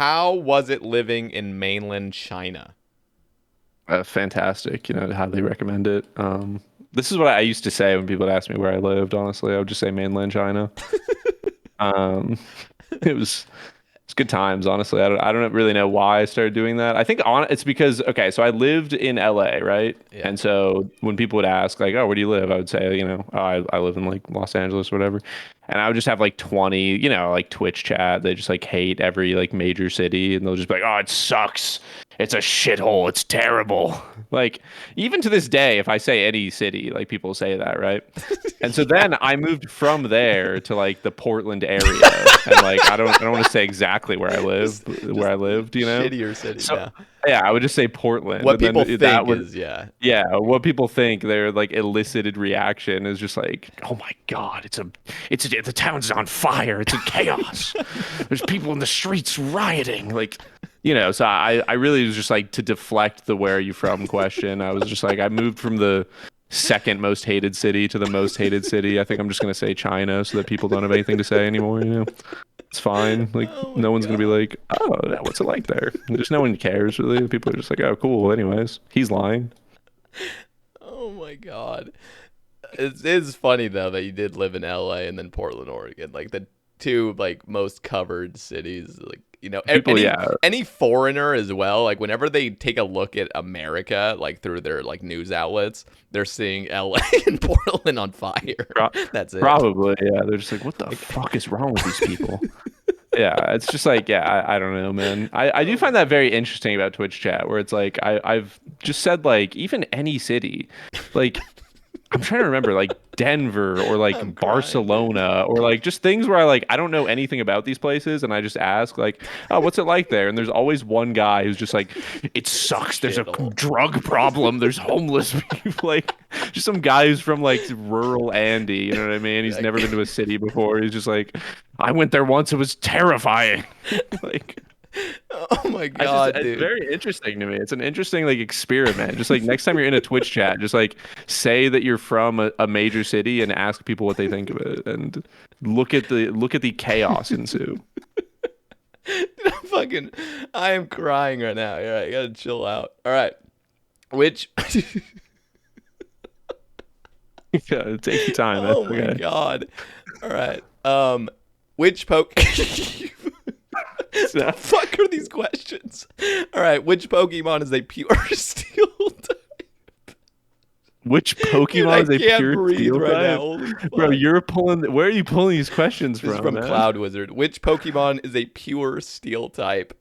how was it living in mainland China? Fantastic. Highly recommend it. This is what I used to say when people would ask me where I lived. Honestly, I would just say mainland China. Um, it was it's good times. Honestly, I don't really know why I started doing that. I think it's because okay, so I lived in LA, right? Yeah. And so when people would ask like, "Oh, where do you live?" I would say, oh, I live in like Los Angeles or whatever. And I would just have like 20, like Twitch chat. They just like hate every like major city, and they'll just be like, "Oh, it sucks. It's a shithole. It's terrible." Like even to this day, if I say any city, like people say that, right? And so Yeah. then I moved from there to like the Portland area, and like I don't want to say exactly just where just I lived, shittier city. So Yeah. yeah, I would just say Portland, What and then people that think would is yeah. yeah, what people think their like elicited reaction is just like, oh my God, the town's on fire, it's in chaos. There's people in the streets rioting, like. So I really was just like to deflect the where are you from question. I was just like I moved from the second most hated city to the most hated city. I think I'm just gonna say China so that people don't have anything to say anymore. It's fine. Like Oh my no one's gonna be god. like, oh, what's it like there? There's no one cares really. People are just like, oh, cool. Anyways, he's lying. Oh my god. It's funny though that you did live in LA and then Portland, Oregon, like the two like most covered cities. Like People, yeah, any foreigner as well. Like whenever they take a look at America, like through their like news outlets, they're seeing LA and Portland on fire. pro- That's it. probably, yeah. They're just like, what the Like, fuck is wrong with these people? Yeah, it's just like, yeah, I don't know, man. I do oh my find that very interesting about Twitch chat, where it's like I've just said like even any city, like I'm trying to remember like Denver or I'm like crying, dude. Barcelona or like just things where I don't know anything about these places and I just ask like, oh, what's it like there? And there's always one guy who's just like, it It's a sucks. There's a shithole. drug problem. There's homeless people. Like just some guy who's from like rural Andy. You know what I mean? He's Like, never been to a city before. He's just like, I went there once. It was terrifying. Like. oh my I just god, it's dude. very interesting to me. It's an interesting like experiment. Just like next time you're in a Twitch chat, just like say that you're from a major city and ask people what they think of it and look at the chaos ensue. Fucking, I am crying right now. All right, you gotta chill out. All right, which? Yeah, take your time. That's oh my okay. god. All right. Which poke? So, the fuck are these questions? All right, which Pokemon is a pure steel type? which Dude, I Pokemon is a can't pure breathe steel right now. type? Holy Bro, fuck. you're pulling where are you pulling these questions This is from, from man? Cloud Wizard. Which Pokemon is a pure steel type?